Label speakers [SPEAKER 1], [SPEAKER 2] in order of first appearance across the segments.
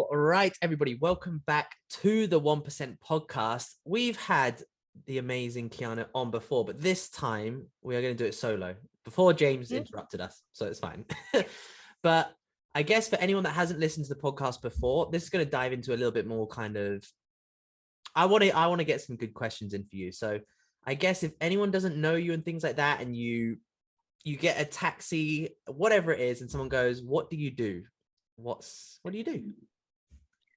[SPEAKER 1] All right, everybody, welcome back to the 1% podcast. We've had the amazing Kianna on before, but this time we are going to do it solo before James interrupted us, so it's fine. But I guess for anyone that hasn't listened to the podcast before, this is going to dive into a little bit more kind of, I want to get some good questions in for you. So I guess if anyone doesn't know you and things like that, and you get a taxi, whatever it is, and someone goes, "What do you do?" What do you do?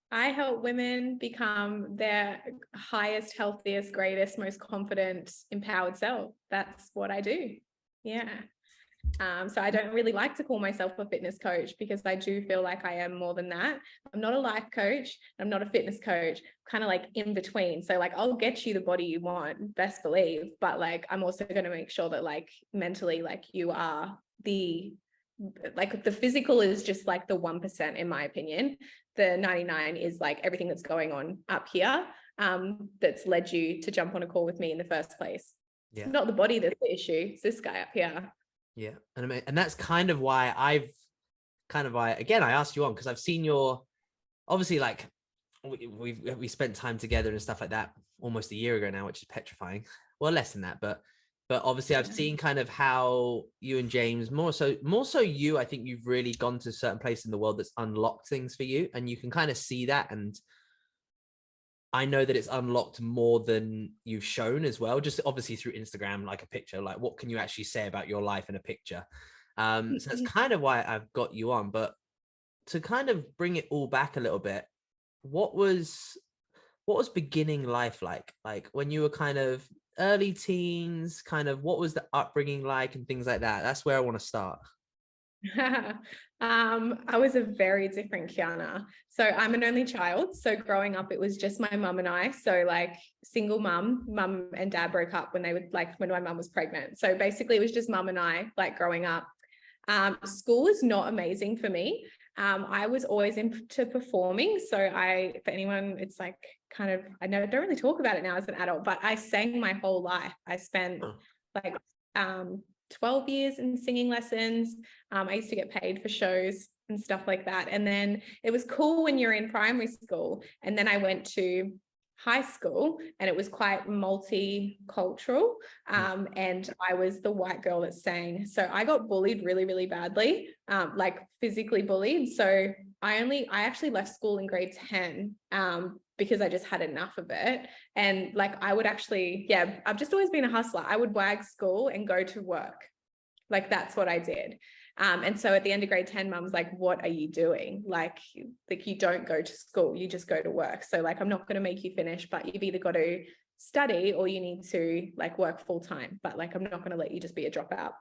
[SPEAKER 2] I help women become their highest, healthiest, greatest, most confident, empowered self. That's what I do. Yeah. So I don't really like to call myself a fitness coach because I do feel like I am more than that. I'm not a life coach. I'm not a fitness coach, kind of like in between. So like, I'll get you the body you want, best believe. But like, I'm also going to make sure that like mentally, like you are the physical is just like the 1% in my opinion. The 99 is like everything that's going on up here that's led you to jump on a call with me in the first place.
[SPEAKER 1] Yeah.
[SPEAKER 2] It's not the body that's the issue, it's this guy up here.
[SPEAKER 1] Yeah. And that's kind of why I asked you on, because I've seen your, obviously, like we spent time together and stuff like that almost a year ago now, which is petrifying. Well, less than that, but obviously I've seen kind of how you and James, more so you, I think you've really gone to a certain place in the world that's unlocked things for you, and you can kind of see that. And I know that it's unlocked more than you've shown as well, just obviously through Instagram, like a picture, like what can you actually say about your life in a picture? So that's kind of why I've got you on. But to kind of bring it all back a little bit, what was beginning life like when you were kind of early teens, kind of what was the upbringing like and things like that? That's where I want to start.
[SPEAKER 2] I was a very different Kianna. So I'm an only child. So growing up, it was just my mum and I. So like single mum and dad broke up when my mum was pregnant. So basically it was just mum and I like growing up. School was not amazing for me. I was always into performing. So for anyone, it's like kind of, don't really talk about it now as an adult, but I sang my whole life. I spent 12 years in singing lessons. I used to get paid for shows and stuff like that. And then it was cool when you're in primary school. And then I went to high school and it was quite multicultural. And I was the white girl that sang. So I got bullied really, really badly, like physically bullied. So I actually left school in grade 10 because I just had enough of it. And like, I would actually, I've just always been a hustler. I would wag school and go to work. Like, that's what I did. And so at the end of grade 10, mum's like, what are you doing? Like you don't go to school, you just go to work. So like, I'm not going to make you finish, but you've either got to study or you need to like work full time, but like, I'm not going to let you just be a dropout.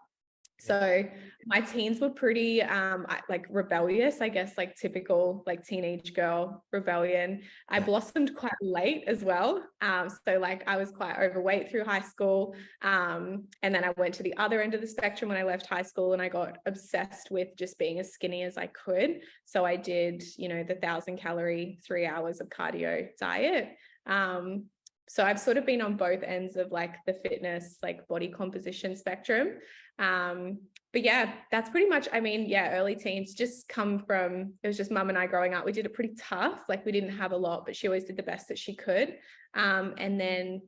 [SPEAKER 2] So my teens were pretty like rebellious, I guess, like typical like teenage girl rebellion. I blossomed quite late as well. So like I was quite overweight through high school. And then I went to the other end of the spectrum when I left high school, and I got obsessed with just being as skinny as I could. So I did, the 1,000-calorie 3 hours of cardio diet. So I've sort of been on both ends of like the fitness, like body composition spectrum. But yeah, that's pretty much, early teens just come from, it was just mum and I growing up. We did it pretty tough. Like we didn't have a lot, but she always did the best that she could. And then,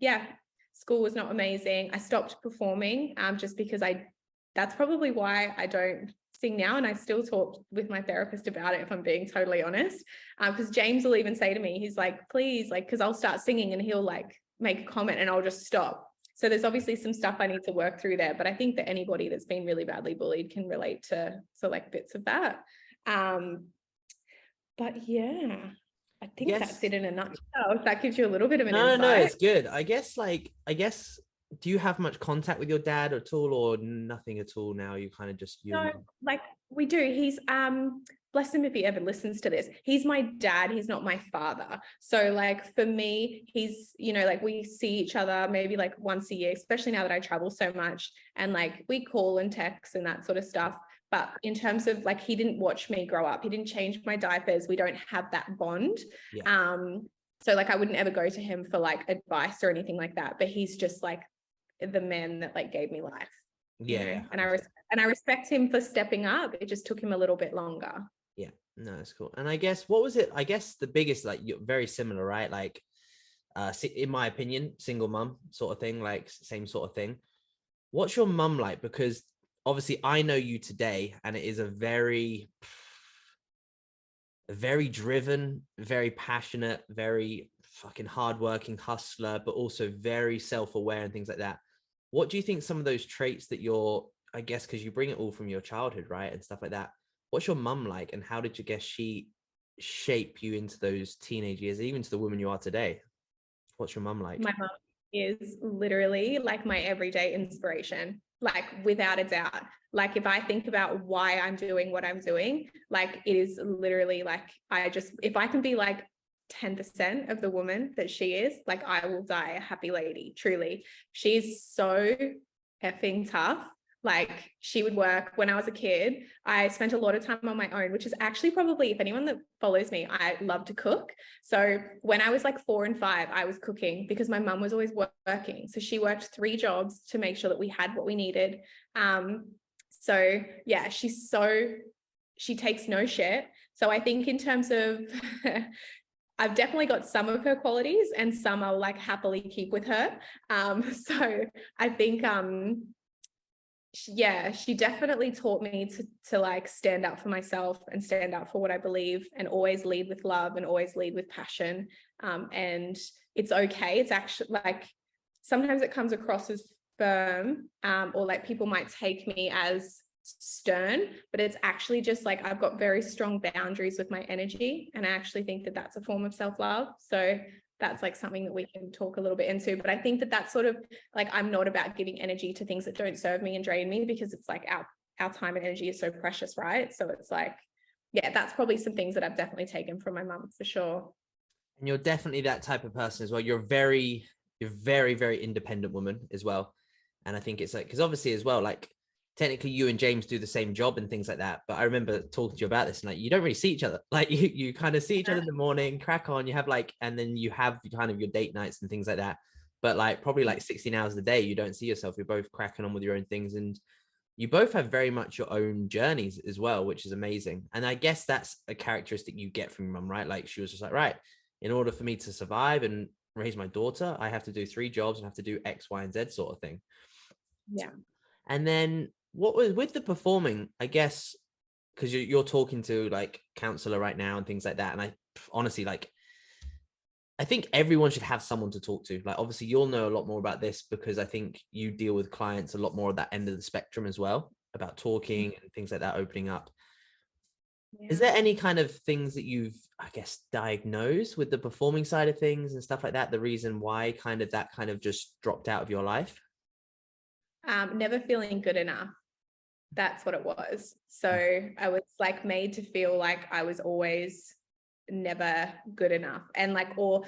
[SPEAKER 2] school was not amazing. I stopped performing just because that's probably why I don't sing now. And I still talk with my therapist about it, if I'm being totally honest, because James will even say to me, he's like, please, like, because I'll start singing and he'll like make a comment and I'll just stop. So there's obviously some stuff I need to work through there, but I think that anybody that's been really badly bullied can relate to like bits of that. But yeah, I think that's it in a nutshell. If that gives you a little bit of an insight.
[SPEAKER 1] No, it's good. I guess, do you have much contact with your dad at all, or nothing at all now? You kind of just
[SPEAKER 2] No, like we do. He's bless him if he ever listens to this. He's my dad. He's not my father. So like for me, he's, like we see each other maybe like once a year, especially now that I travel so much, and like we call and text and that sort of stuff. But in terms of like, he didn't watch me grow up. He didn't change my diapers. We don't have that bond. So like I wouldn't ever go to him for like advice or anything like that. But he's just like the man that like gave me life. And I respect him for stepping up. It just took him a little bit longer.
[SPEAKER 1] No, that's cool. And I guess what was it? I guess the biggest, like, you're very similar, right? Like, in my opinion, single mum sort of thing, like same sort of thing. What's your mum like? Because obviously I know you today, and it is a very driven, very passionate, very fucking hardworking hustler, but also very self-aware and things like that. What do you think some of those traits that you're, I guess, because you bring it all from your childhood, right? And stuff like that. What's your mum like? And how did you guess she shape you into those teenage years, even to the woman you are today? What's your mum like?
[SPEAKER 2] My mum is literally like my everyday inspiration, like without a doubt. Like if I think about why I'm doing what I'm doing, like it is literally like if I can be like 10% of the woman that she is, like I will die a happy lady, truly. She's so effing tough. Like she would work when I was a kid. I spent a lot of time on my own, which is actually probably, if anyone that follows me, I love to cook. So when I was like 4 and 5, I was cooking because my mum was always working. So she worked 3 jobs to make sure that we had what we needed. So yeah, she takes no shit. So I think in terms of, I've definitely got some of her qualities and some I'll like happily keep with her. So I think, she definitely taught me to like stand up for myself and stand up for what I believe and always lead with love and always lead with passion. And it's okay. It's actually like, sometimes it comes across as firm, or like people might take me as stern, but it's actually just like, I've got very strong boundaries with my energy. And I actually think that that's a form of self-love. So that's like something that we can talk a little bit into. But I think that that's sort of like, I'm not about giving energy to things that don't serve me and drain me, because it's like our time and energy is so precious, right? So it's like, yeah, that's probably some things that I've definitely taken from my mum for sure.
[SPEAKER 1] And you're definitely that type of person as well. You're very, very independent woman as well. And I think it's like, because obviously as well, like technically you and James do the same job and things like that. But I remember talking to you about this, and like you don't really see each other. Like you kind of see each other in the morning, crack on, you have like, and then you have kind of your date nights and things like that. But like probably like 16 hours a day, you don't see yourself. You're both cracking on with your own things, and you both have very much your own journeys as well, which is amazing. And I guess that's a characteristic you get from your mum, right? Like she was just like, right, in order for me to survive and raise my daughter, I have to do 3 jobs and have to do X, Y, and Z sort of thing.
[SPEAKER 2] Yeah.
[SPEAKER 1] And then what was with the performing, I guess, because you're talking to like counselor right now and things like that. And I honestly, like, I think everyone should have someone to talk to. Like, obviously you'll know a lot more about this because I think you deal with clients a lot more at that end of the spectrum as well, about talking and things like that, opening up. Is there any kind of things that you've, I guess, diagnosed with the performing side of things and stuff like that? The reason why kind of that kind of just dropped out of your life?
[SPEAKER 2] Never feeling good enough. That's what it was. So I was like made to feel like I was always never good enough. And like, or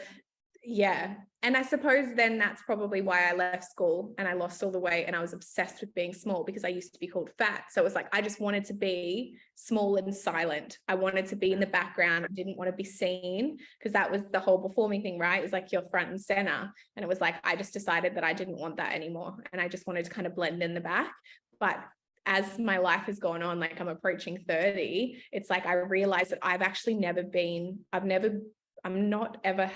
[SPEAKER 2] yeah. And I suppose then that's probably why I left school and I lost all the weight and I was obsessed with being small because I used to be called fat. So it was like, I just wanted to be small and silent. I wanted to be in the background. I didn't want to be seen because that was the whole performing thing, right? It was like you're front and center. And it was like, I just decided that I didn't want that anymore. And I just wanted to kind of blend in the back. But as my life has gone on, like I'm approaching 30, it's like I realized that I've actually never been, I'm not ever,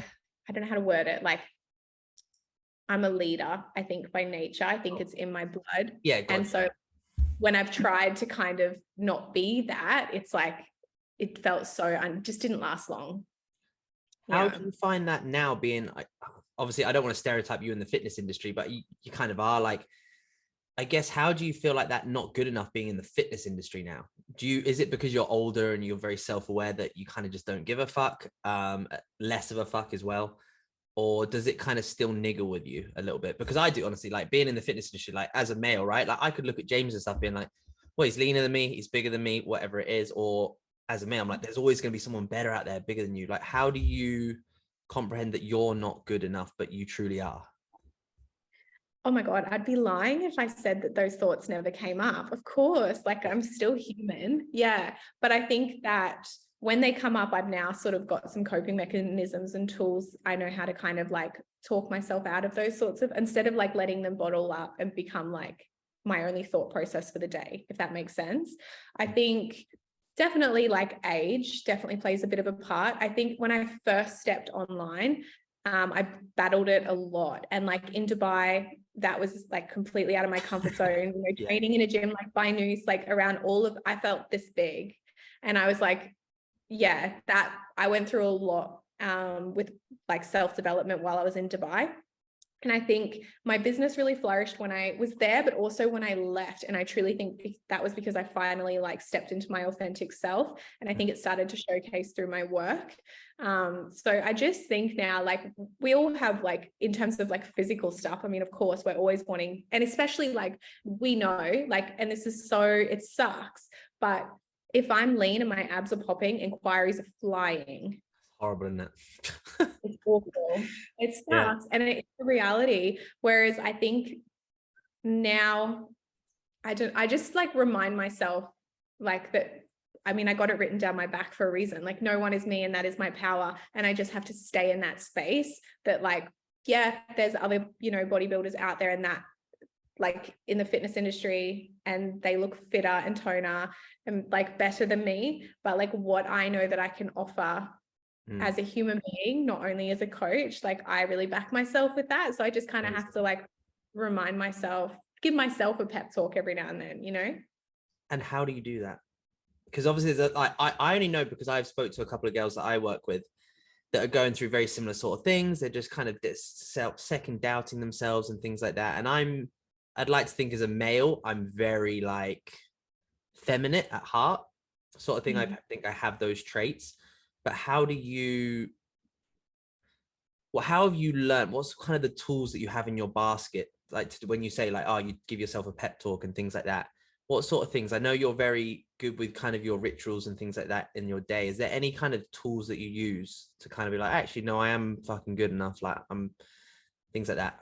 [SPEAKER 2] I don't know how to word it. Like I'm a leader, I think by nature, I think it's in my blood.
[SPEAKER 1] Yeah.
[SPEAKER 2] And so when I've tried to kind of not be that, it's like, it felt so, just didn't last long.
[SPEAKER 1] How do you find that now being, obviously I don't want to stereotype you in the fitness industry, but you kind of are like, I guess, how do you feel like that not good enough being in the fitness industry now? Is it because you're older and you're very self-aware that you kind of just don't give a fuck, less of a fuck as well? Or does it kind of still niggle with you a little bit? Because I do, honestly, like being in the fitness industry, like as a male, right? Like I could look at James and stuff being like, well, he's leaner than me, he's bigger than me, whatever it is. Or as a male, I'm like, there's always going to be someone better out there, bigger than you. Like, how do you comprehend that you're not good enough, but you truly are?
[SPEAKER 2] Oh my God, I'd be lying if I said that those thoughts never came up. Of course, like I'm still human. Yeah. But I think that when they come up, I've now sort of got some coping mechanisms and tools. I know how to kind of like talk myself out of those sorts of, instead of like letting them bottle up and become like my only thought process for the day, if that makes sense. I think definitely like age definitely plays a bit of a part. I think when I first stepped online, I battled it a lot. And like in Dubai, that was like completely out of my comfort zone,
[SPEAKER 1] Yeah.
[SPEAKER 2] training in a gym, like by noose, like around I felt this big. And I was like, yeah, that I went through a lot with like self-development while I was in Dubai. And I think my business really flourished when I was there, but also when I left. And I truly think that was because I finally like stepped into my authentic self. And I think it started to showcase through my work. So I just think now, like we all have like, in terms of like physical stuff, I mean, of course, we're always wanting, and especially like we know, like, and this is so, it sucks, but if I'm lean and my abs are popping, inquiries are flying.
[SPEAKER 1] Horrible, isn't it?
[SPEAKER 2] It's awful. It
[SPEAKER 1] Yeah.
[SPEAKER 2] sucks. And it's a reality. Whereas I think now I just like remind myself like that. I mean, I got it written down my back for a reason. Like no one is me and that is my power. And I just have to stay in that space that like, yeah, there's other, bodybuilders out there and that like in the fitness industry and they look fitter and toner and like better than me. But like what I know that I can offer as a human being, not only as a coach, like I really back myself with that. So I just kind of have to like remind myself, give myself a pep talk every now and then.
[SPEAKER 1] And how do you do that? Because obviously I only know because I've spoke to a couple of girls that I work with that are going through very similar sort of things. They're just kind of second doubting themselves and things like that. And I'd like to think as a male, I'm very like feminine at heart sort of thing. I think I have those traits, but how have you learned? What's kind of the tools that you have in your basket? Like when you say like, oh, you give yourself a pep talk and things like that. What sort of things? I know you're very good with kind of your rituals and things like that in your day. Is there any kind of tools that you use to kind of be like, actually, no, I am fucking good enough. Like I'm things like that.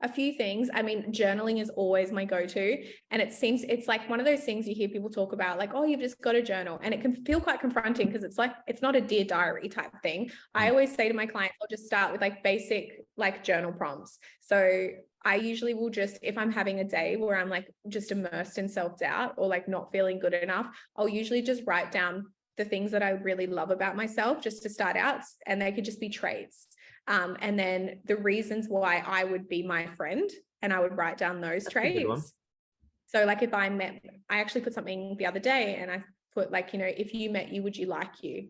[SPEAKER 2] A few things. I mean, journaling is always my go-to. And it's like one of those things you hear people talk about, like, oh, you've just got to journal. And it can feel quite confronting because it's like, it's not a Dear Diary type thing. I always say to my clients, I'll just start with like basic like journal prompts. So I usually will just, if I'm having a day where I'm like just immersed in self-doubt or like not feeling good enough, I'll usually just write down the things that I really love about myself just to start out. And they could just be traits. And then the reasons why I would be my friend, and I would write down those traits. So like if I actually put something the other day and I put like, if you met you, would you like you?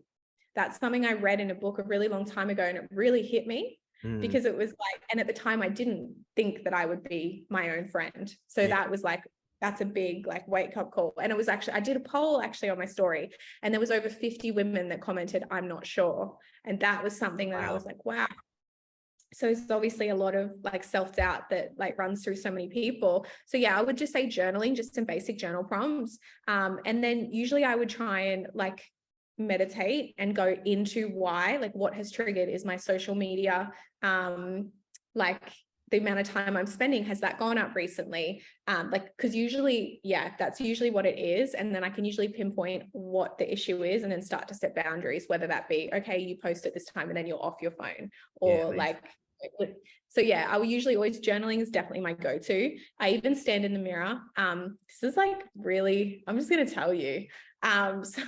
[SPEAKER 2] That's something I read in a book a really long time ago and it really hit me because it was like, and at the time I didn't think that I would be my own friend. So that was like, that's a big like wake up call. And it was actually, I did a poll actually on my story and there was over 50 women that commented, I'm not sure. And that was something that I was like, wow. So it's obviously a lot of like self-doubt that like runs through so many people. So yeah, I would just say journaling, just some basic journal prompts. And then usually I would try and like meditate and go into why, like what has triggered. Is my social media, like the amount of time I'm spending, has that gone up recently? Because usually, that's usually what it is. And then I can usually pinpoint what the issue is and then start to set boundaries, whether that be, okay, you post at this time and then you're off your phone or so yeah, I will usually always, journaling is definitely my go-to. I even stand in the mirror. This is like really, I'm just going to tell you. So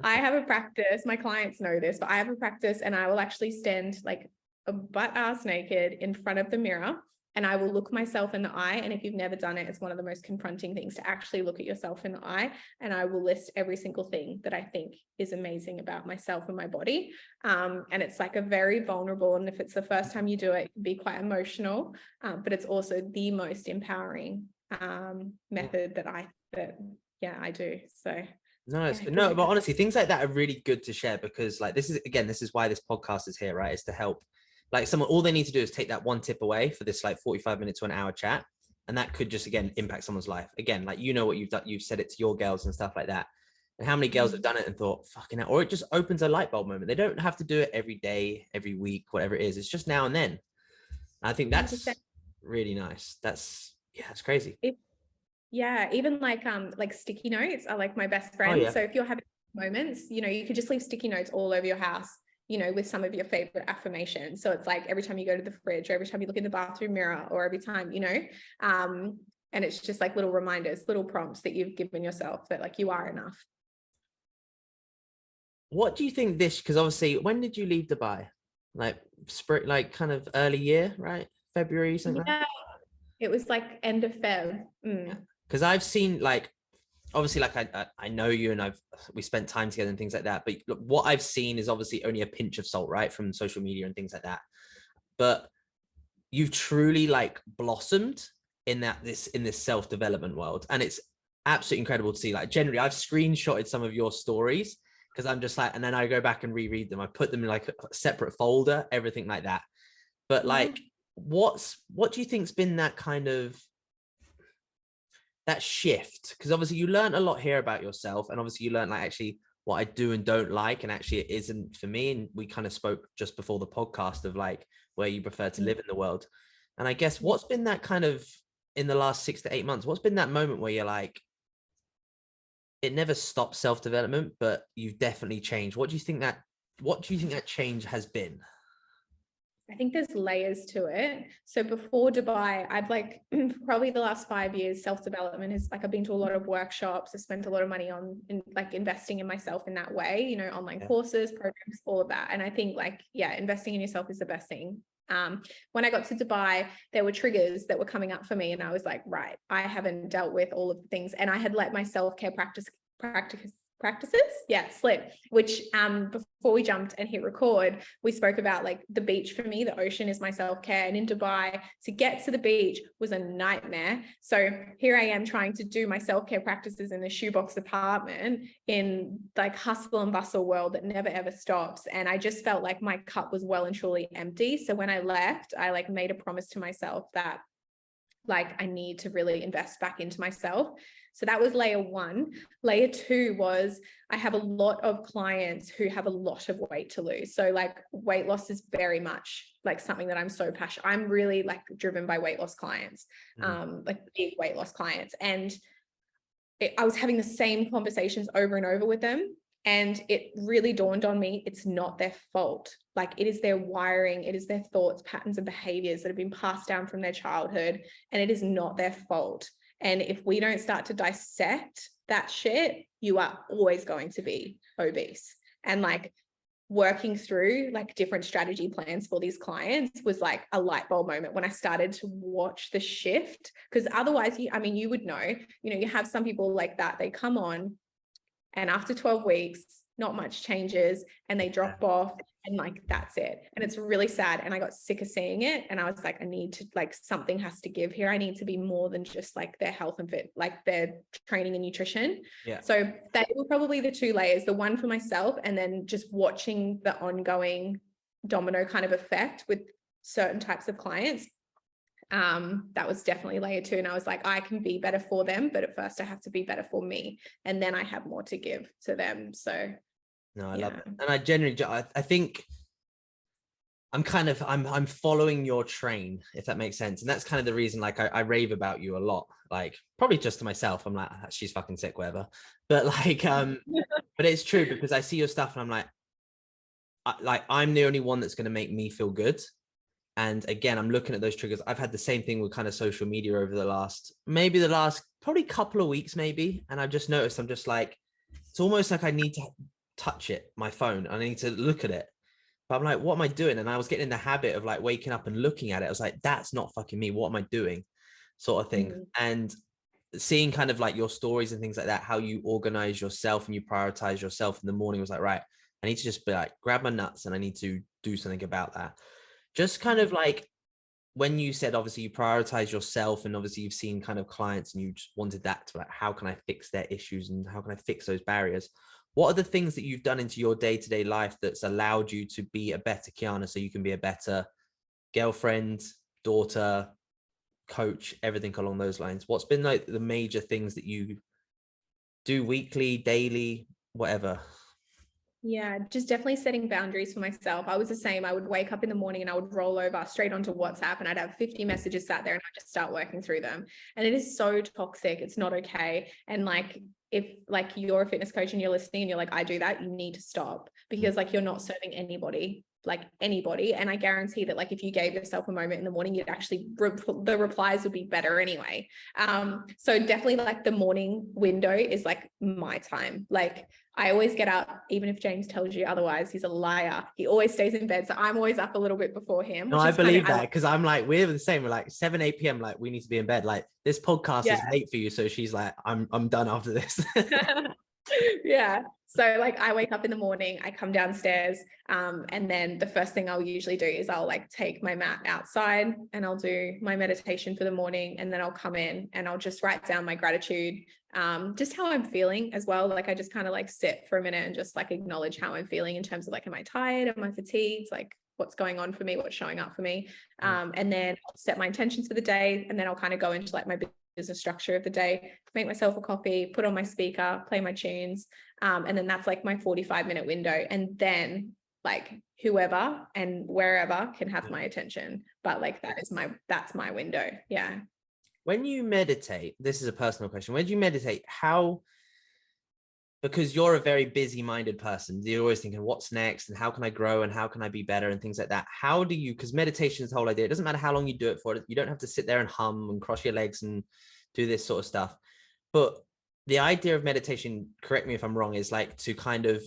[SPEAKER 2] I have a practice, my clients know this, but I have a practice and I will actually stand like a butt ass naked in front of the mirror and I will look myself in the eye. And if you've never done it, it's one of the most confronting things to actually look at yourself in the eye. And I will list every single thing that I think is amazing about myself and my body. And it's like a very vulnerable, and if it's the first time you do it, it can be quite emotional, but it's also the most empowering method that I do. So
[SPEAKER 1] no, but honestly, things like that are really good to share because like this is why this podcast is here, right? Is to help like someone, all they need to do is take that one tip away for this like 45 minutes to an hour chat. And that could just, again, impact someone's life. Again, like, what you've done, you've said it to your girls and stuff like that. And how many girls have done it and thought, fucking hell, or it just opens a light bulb moment. They don't have to do it every day, every week, whatever it is. It's just now and then. And I think that's really nice. That's crazy.
[SPEAKER 2] Even like sticky notes are like my best friend. So if you're having moments, you could just leave sticky notes all over your house, with some of your favorite affirmations. So it's like every time you go to the fridge or every time you look in the bathroom mirror or every time, and it's just like little reminders, little prompts that you've given yourself that like you are enough.
[SPEAKER 1] what do you think this, because obviously, when did you leave Dubai? Like spring, like kind of early year, right? February, something like that?
[SPEAKER 2] Yeah, it was like end of Feb.
[SPEAKER 1] Because I've seen like, obviously, like I know you and we spent time together and things like that. But look, what I've seen is obviously only a pinch of salt, right, from social media and things like that. But you've truly like blossomed in this self-development world, and it's absolutely incredible to see. Like, generally, I've screenshotted some of your stories because I'm just like, and then I go back and reread them. I put them in like a separate folder, everything like that. But like, what do you think's been that kind of that shift? Because obviously you learn a lot here about yourself, and obviously you learn like actually what I do and don't like, and actually it isn't for me. And we kind of spoke just before the podcast of like where you prefer to live in the world. And I guess what's been that kind of in the last 6 to 8 months, what's been that moment where you're like, it never stops self-development, but you've definitely changed? What do you think that change has been?
[SPEAKER 2] I think there's layers to it. So before Dubai, I've like probably the last 5 years, self-development is like, I've been to a lot of workshops. I spent a lot of money on like investing in myself in that way, you know, online courses, programs, all of that. And I think like, yeah, investing in yourself is the best thing. When I got to Dubai, there were triggers that were coming up for me. And I was like, right, I haven't dealt with all of the things. And I had let my self-care practices slip, which before we jumped and hit record, we spoke about like the beach. For me, the ocean is my self-care, and in Dubai to get to the beach was a nightmare. So here I am trying to do my self-care practices in a shoebox apartment in like hustle and bustle world that never ever stops, and I just felt like my cup was well and truly empty. So when I left, I like made a promise to myself that like I need to really invest back into myself. So that was layer one. Layer two was I have a lot of clients who have a lot of weight to lose. So like weight loss is very much like something that I'm so passionate. I'm really like driven by weight loss clients, like big weight loss clients. And I was having the same conversations over and over with them. And it really dawned on me, it's not their fault. Like it is their wiring, it is their thoughts, patterns, and behaviors that have been passed down from their childhood, and it is not their fault. And if we don't start to dissect that shit, you are always going to be obese. And like working through like different strategy plans for these clients was like a light bulb moment when I started to watch the shift. Because otherwise, you would know, you have some people like that, they come on and after 12 weeks, not much changes and they drop off, and like, that's it. And it's really sad. And I got sick of seeing it. And I was like, I need to, like, something has to give here. I need to be more than just like their health and fit, like their training and nutrition.
[SPEAKER 1] Yeah.
[SPEAKER 2] So that were probably the two layers, the one for myself, and then just watching the ongoing domino kind of effect with certain types of clients. That was definitely layer two. And I was like, I can be better for them, but at first I have to be better for me. And then I have more to give to them. So
[SPEAKER 1] no, I love it. And I genuinely, I think I'm following your train, if that makes sense. And that's kind of the reason, like, I rave about you a lot, like probably just to myself. I'm like, she's fucking sick, whatever. But like, but it's true, because I see your stuff and I'm like, I'm the only one that's going to make me feel good. And again, I'm looking at those triggers. I've had the same thing with kind of social media over the last probably couple of weeks, maybe. And I've just noticed, I'm just like, it's almost like I need to touch it, my phone. I need to look at it. But I'm like, what am I doing? And I was getting in the habit of like waking up and looking at it. I was like, that's not fucking me. What am I doing? Sort of thing. And seeing kind of like your stories and things like that, how you organize yourself and you prioritize yourself in the morning, was like, right, I need to just be like, grab my nuts and I need to do something about that. Just kind of like when you said, obviously you prioritize yourself, and obviously you've seen kind of clients and you just wanted that to like, how can I fix their issues and how can I fix those barriers? What are the things that you've done into your day-to-day life that's allowed you to be a better Kianna, so you can be a better girlfriend, daughter, coach, everything along those lines? What's been like the major things that you do weekly, daily, whatever?
[SPEAKER 2] Yeah, just definitely setting boundaries for myself. I was the same. I would wake up in the morning and I would roll over straight onto WhatsApp and I'd have 50 messages sat there and I'd just start working through them. And it is so toxic. It's not okay. And like, if like you're a fitness coach and you're listening and you're like, I do that, you need to stop, because like you're not serving anybody. like anybody. And I guarantee that like if you gave yourself a moment in the morning, you'd actually the replies would be better anyway. So definitely like the morning window is like my time. Like I always get up, even if James tells you otherwise, he's a liar. He always stays in bed. So I'm always up a little bit before him.
[SPEAKER 1] No, I believe that, because I'm like, we're the same. We're like 7, 8 p.m. Like we need to be in bed. Like this podcast is late for you. So she's like, I'm done after this.
[SPEAKER 2] Yeah. So like I wake up in the morning, I come downstairs, and then the first thing I'll usually do is I'll like take my mat outside and I'll do my meditation for the morning, and then I'll come in and I'll just write down my gratitude, just how I'm feeling as well. Like I just kind of like sit for a minute and just like acknowledge how I'm feeling in terms of like, am I tired? Am I fatigued? Like what's going on for me? What's showing up for me? And then I'll set my intentions for the day, and then I'll kind of go into like my business structure of the day, make myself a coffee, put on my speaker, play my tunes. And then that's like my 45-minute window. And then like whoever and wherever can have my attention. But like that's my window. Yeah.
[SPEAKER 1] When you meditate, this is a personal question. When you meditate, because you're a very busy minded person, you're always thinking what's next and how can I grow and how can I be better and things like that. How do you, because meditation is the whole idea. It doesn't matter how long you do it for. You don't have to sit there and hum and cross your legs and do this sort of stuff. But the idea of meditation, correct me if I'm wrong, is like to kind of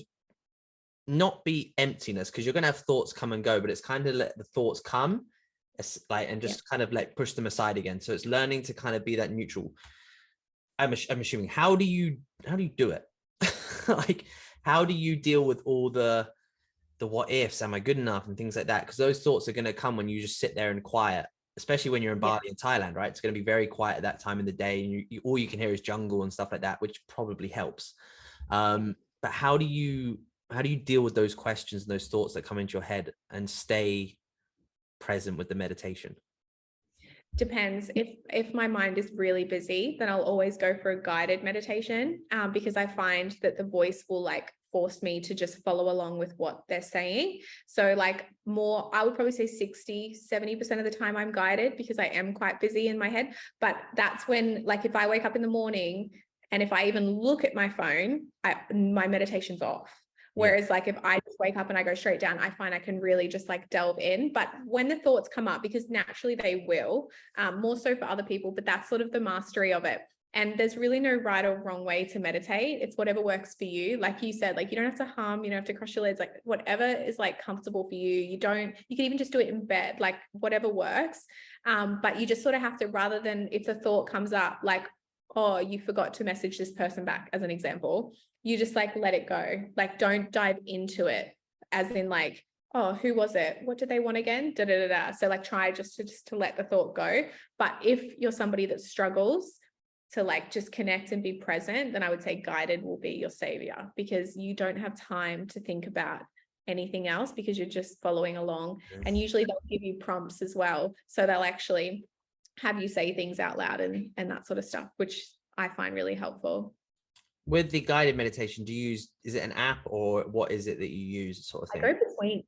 [SPEAKER 1] not be emptiness, because you're going to have thoughts come and go, but it's kind of let the thoughts come like, and just kind of like push them aside again. So it's learning to kind of be that neutral. I'm assuming, how do you do it? Like, how do you deal with all the what ifs, am I good enough and things like that? Because those thoughts are going to come when you just sit there and quiet, especially when you're in Bali and Thailand, right? It's going to be very quiet at that time in the day, and you all you can hear is jungle and stuff like that, which probably helps. But how do you deal with those questions and those thoughts that come into your head and stay present with the meditation?
[SPEAKER 2] Depends. If my mind is really busy, then I'll always go for a guided meditation, because I find that the voice will like force me to just follow along with what they're saying. So like more, I would probably say 60-70% of the time I'm guided, because I am quite busy in my head. But that's when, like, if I wake up in the morning and if I even look at my phone, my meditation's off. Whereas like if I just wake up and I go straight down, I find I can really just like delve in. But when the thoughts come up, because naturally they will, more so for other people, but that's sort of the mastery of it. And there's really no right or wrong way to meditate. It's whatever works for you. Like you said, like you don't have to hum, you don't have to cross your legs, like whatever is like comfortable for you. You can even just do it in bed, like whatever works. But you just sort of have to, rather than if the thought comes up, like, oh, you forgot to message this person back, as an example, you just like let it go. Like don't dive into it as in like, oh, who was it? What did they want again? Da, da, da, da. So like try just to let the thought go. But if you're somebody that struggles to like just connect and be present, then I would say guided will be your savior, because you don't have time to think about anything else because you're just following along. And usually they'll give you prompts as well. So they'll actually have you say things out loud and that sort of stuff, which I find really helpful.
[SPEAKER 1] With the guided meditation, is it an app or what is it that you use, sort of thing?
[SPEAKER 2] I go between.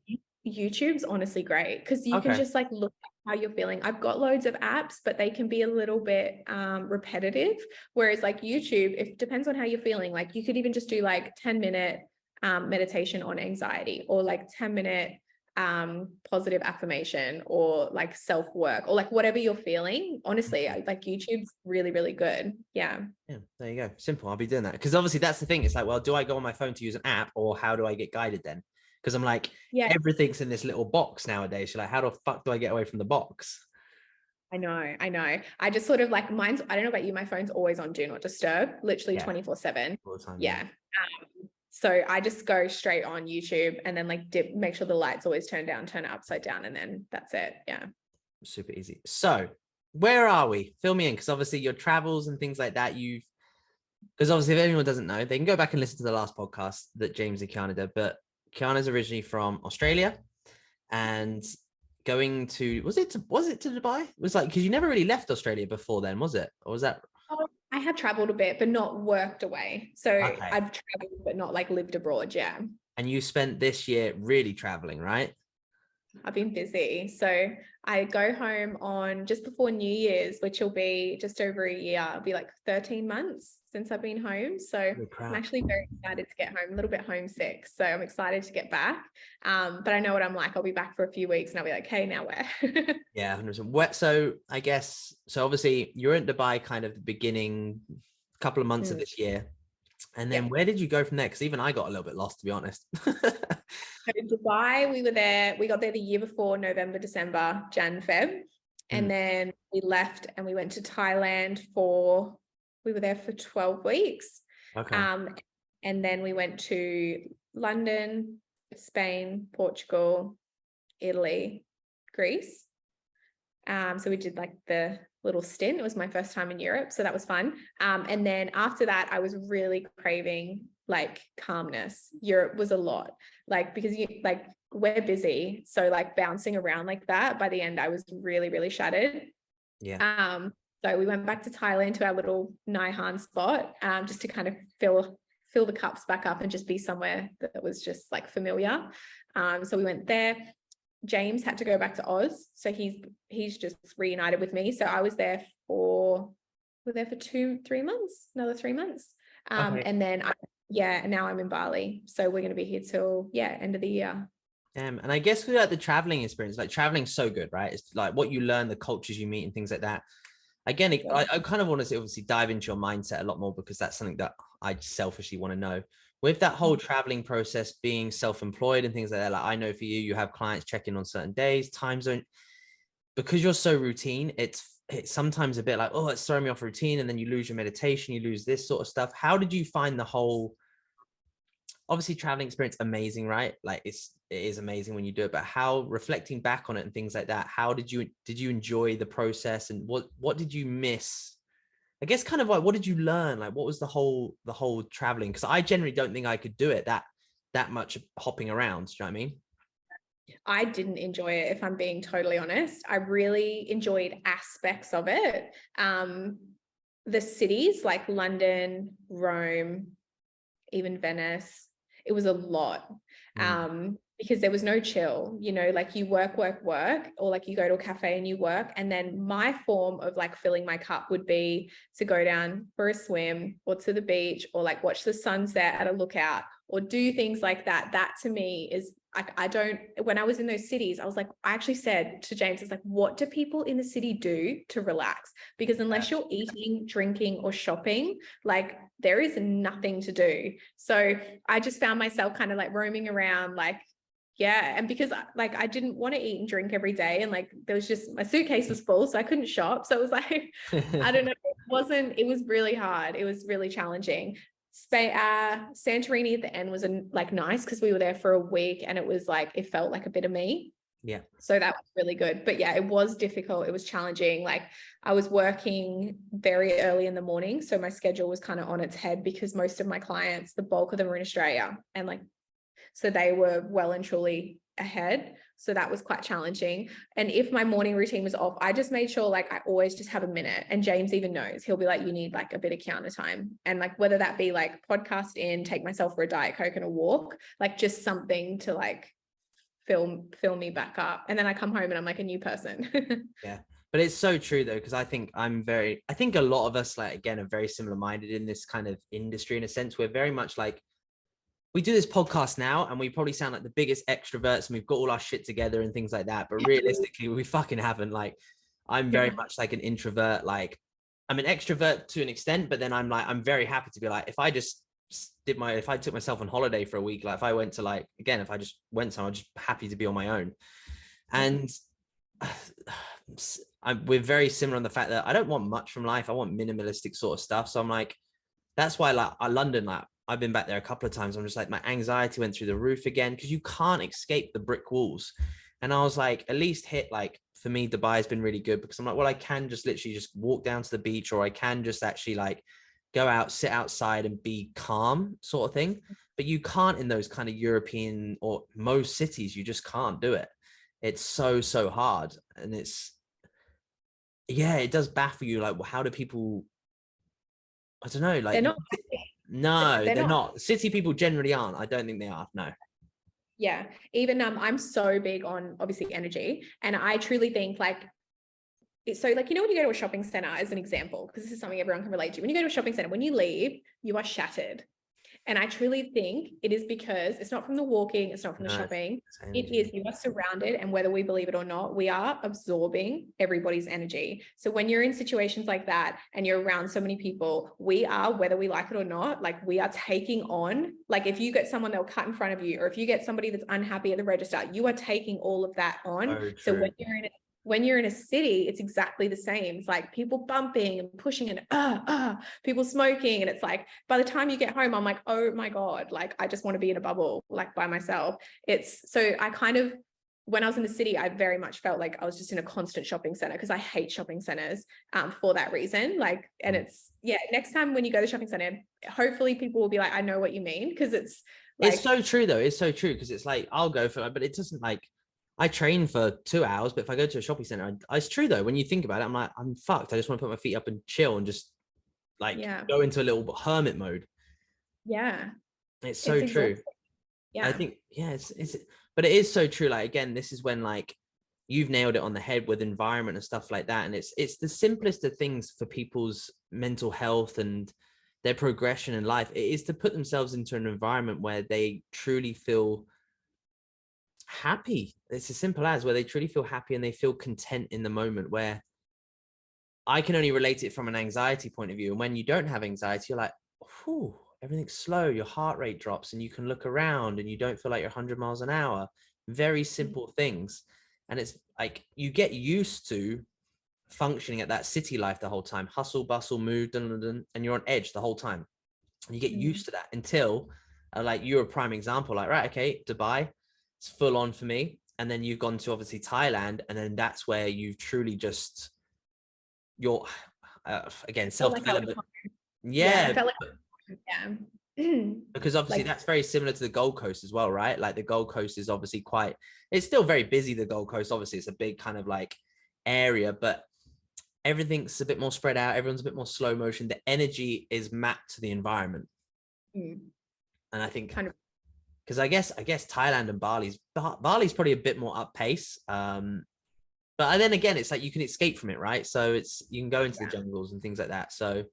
[SPEAKER 2] YouTube's honestly great because you can just like look at how you're feeling. I've got loads of apps, but they can be a little bit repetitive. Whereas like YouTube, it depends on how you're feeling. Like you could even just do like 10-minute meditation on anxiety, or like 10-minute positive affirmation, or like self-work, or like whatever you're feeling. Honestly, like YouTube's really, really good. Yeah,
[SPEAKER 1] there you go. Simple. I'll be doing that, because obviously that's the thing. It's like, well, do I go on my phone to use an app, or how do I get guided then? Because I'm like, everything's in this little box nowadays. You're like, how the fuck do I get away from the box?
[SPEAKER 2] I know. I just sort of like I don't know about you, my phone's always on do not disturb, literally 24/7.
[SPEAKER 1] All the time,
[SPEAKER 2] so I just go straight on YouTube and then like make sure the lights always turn down, turn it upside down, and then that's it. Yeah.
[SPEAKER 1] Super easy. So where are we? Fill me in, because obviously your travels and things like that, because obviously if anyone doesn't know, they can go back and listen to the last podcast that James and Kianna did, but Kianna's originally from Australia and going to, was it to Dubai? It was like, because you never really left Australia before then, was it? Or was that?
[SPEAKER 2] I had traveled a bit, but not worked away. So I've traveled, but not like lived abroad. Yeah.
[SPEAKER 1] And you spent this year really traveling, right?
[SPEAKER 2] I've been busy. So I go home on just before New Year's, which will be just over a year. It'll be like 13 months since I've been home. So I'm actually very excited to get home, a little bit homesick. So I'm excited to get back. But I know what I'm like. I'll be back for a few weeks and I'll be like, hey, now where?
[SPEAKER 1] Yeah, 100%. So I guess, so obviously you're in Dubai kind of the beginning couple of months of this year. And then where did you go from there? Because even I got a little bit lost, to be honest.
[SPEAKER 2] So Dubai, we got there the year before, November, December, Jan, Feb. And then we left and we went to Thailand we were there for 12 weeks.
[SPEAKER 1] Okay.
[SPEAKER 2] And then we went to London, Spain, Portugal, Italy, Greece. So we did like the little stint. It was my first time in Europe, so that was fun. And then after that, I was really craving like calmness. Europe was a lot, like, because we're busy, so like bouncing around like that, by the end I was really, really shattered.
[SPEAKER 1] Yeah.
[SPEAKER 2] So we went back to Thailand to our little Nai Han spot, just to kind of fill the cups back up and just be somewhere that was just like familiar. So we went there. James had to go back to Oz, so he's just reunited with me. So I was there we're there for 3 months, another 3 months.
[SPEAKER 1] Okay.
[SPEAKER 2] And then and now I'm in Bali, so we're going to be here till end of the year.
[SPEAKER 1] And I guess with like the traveling experience, like traveling's so good, right? It's like what you learn, the cultures you meet and things like that. Again, I kind of want to obviously dive into your mindset a lot more, because that's something that I selfishly want to know. With that whole traveling process, being self-employed and things like that, like I know for you, you have clients checking on certain days, time zone, because you're so routine. It's sometimes a bit like, oh, it's throwing me off routine, and then you lose your meditation, you lose this sort of stuff. How did you find the whole, obviously traveling experience amazing, right? Like it is amazing when you do it, but how, reflecting back on it and things like that, how did you enjoy the process, and what did you miss? I guess kind of like, what did you learn? Like, what was the whole traveling? Because I generally don't think I could do it that much hopping around. Do you know what I mean?
[SPEAKER 2] I didn't enjoy it, if I'm being totally honest. I really enjoyed aspects of it. The cities like London, Rome, even Venice, it was a lot. Because there was no chill, like you work, or like you go to a cafe and you work. And then my form of like filling my cup would be to go down for a swim or to the beach, or like watch the sunset at a lookout, or do things like that. That to me is like, when I was in those cities, I was like, I actually said to James, it's like, what do people in the city do to relax? Because unless you're eating, drinking, or shopping, like there is nothing to do. So I just found myself kind of like roaming around, like, and because like I didn't want to eat and drink every day, and like there was just, my suitcase was full, so I couldn't shop. So it was like, I don't know, it was really hard. It was really challenging. Santorini at the end was like nice, because we were there for a week and it was like, it felt like a bit of me.
[SPEAKER 1] Yeah.
[SPEAKER 2] So that was really good. But yeah, it was difficult. It was challenging. Like I was working very early in the morning, so my schedule was kind of on its head, because most of my clients, the bulk of them, are in Australia, and like, so they were well and truly ahead. So that was quite challenging. And if my morning routine was off, I just made sure like I always just have a minute. And James even knows, he'll be like, you need like a bit of Kianna time. And like, whether that be like podcast in, take myself for a Diet Coke and a walk, like just something to like fill me back up. And then I come home and I'm like a new person.
[SPEAKER 1] Yeah. But it's so true though, because I think a lot of us, like, again, are very similar minded in this kind of industry. In a sense, we're very much like, we do this podcast now and we probably sound like the biggest extroverts and we've got all our shit together and things like that. But realistically, we fucking haven't. Like, I'm very much like an introvert. Like, I'm an extrovert to an extent, but then I'm very happy to be like, if I took myself on holiday for a week, like if I went to like, again, if I just went somewhere, I'm just happy to be on my own. And we're very similar on the fact that I don't want much from life. I want minimalistic sort of stuff. So I'm like, that's why like London, like I've been back there a couple of times. I'm just like, my anxiety went through the roof again, because you can't escape the brick walls. And I was like, at least hit, like, for me, Dubai has been really good, because I'm like, well, I can just literally just walk down to the beach, or I can just actually like go out, sit outside and be calm sort of thing. But you can't in those kind of European or most cities, you just can't do it. It's so hard. And it does baffle you. Like, well, how do people, I don't know, like,
[SPEAKER 2] They're not.
[SPEAKER 1] no, they're not. City people generally aren't. I don't think they are. No.
[SPEAKER 2] Yeah. Even I'm so big on obviously energy. And I truly think like, so like, you know, when you go to a shopping center as an example, because this is something everyone can relate to, when you go to a shopping center, when you leave, you are shattered. And I truly think it is because it's not from the walking, it's not from the
[SPEAKER 1] No,
[SPEAKER 2] shopping.
[SPEAKER 1] it's
[SPEAKER 2] It
[SPEAKER 1] energy.
[SPEAKER 2] is, you are surrounded, and whether we believe it or not, we are absorbing everybody's energy. So when you're in situations like that and you're around so many people, we are, whether we like it or not, like we are taking on, like if you get someone that'll cut in front of you, or if you get somebody that's unhappy at the register, you are taking all of that on.
[SPEAKER 1] So
[SPEAKER 2] So
[SPEAKER 1] true.
[SPEAKER 2] when you're in a city, it's exactly the same. It's like people bumping and pushing and people smoking. And it's like, by the time you get home, I'm like, oh my God, like, I just want to be in a bubble, like by myself. So I kind of, when I was in the city, I very much felt like I was just in a constant shopping center, because I hate shopping centers for that reason. Like, and it's, yeah, next time when you go to the shopping center, hopefully people will be like, I know what you mean. Because it's like,
[SPEAKER 1] It's so true though. It's so true, because it's like, I'll go for it, but it doesn't, like, I train for 2 hours, but if I go to a shopping center, it's true though. When you think about it, I'm like, I'm fucked. I just want to put my feet up and chill and just like
[SPEAKER 2] yeah,
[SPEAKER 1] go into a little hermit mode.
[SPEAKER 2] yeah,
[SPEAKER 1] It's
[SPEAKER 2] it's
[SPEAKER 1] so true.
[SPEAKER 2] exhausting.
[SPEAKER 1] I
[SPEAKER 2] Yeah.
[SPEAKER 1] think, yeah, but it is so true. Like, again, this is when, like, you've nailed it on the head with environment and stuff like that. And it's the simplest of things for people's mental health and their progression in life. It is to put themselves into an environment where they truly feel happy. It's as simple as, where they truly feel happy and they feel content in the moment. Where I can only relate it from an anxiety point of view. And when you don't have anxiety, you're like, whew, everything's slow, your heart rate drops, and you can look around and you don't feel like you're 100 miles an hour. Very simple things. And it's like, you get used to functioning at that city life the whole time, hustle, bustle, move, dun, dun, dun, and you're on edge the whole time. And you get used to that until, like, you're a prime example, like, right, okay, Dubai, it's full on for me. And then you've gone to obviously Thailand. And then that's where you've truly just, you're, again,
[SPEAKER 2] Felt like I was
[SPEAKER 1] self-development.
[SPEAKER 2] home. Yeah, it
[SPEAKER 1] Yeah,
[SPEAKER 2] felt like, yeah.
[SPEAKER 1] because obviously
[SPEAKER 2] Like,
[SPEAKER 1] that's very similar to the Gold Coast as well, right? Like, the Gold Coast is obviously quite, it's still very busy, the Gold Coast. Obviously, it's a big kind of like area, but everything's a bit more spread out. Everyone's a bit more slow motion. The energy is mapped to the environment. And I think,
[SPEAKER 2] kind of,
[SPEAKER 1] because I guess Thailand and Bali's probably a bit more up pace. But then again, it's like you can escape from it, right? So it's, you can go into the jungles and things like that. So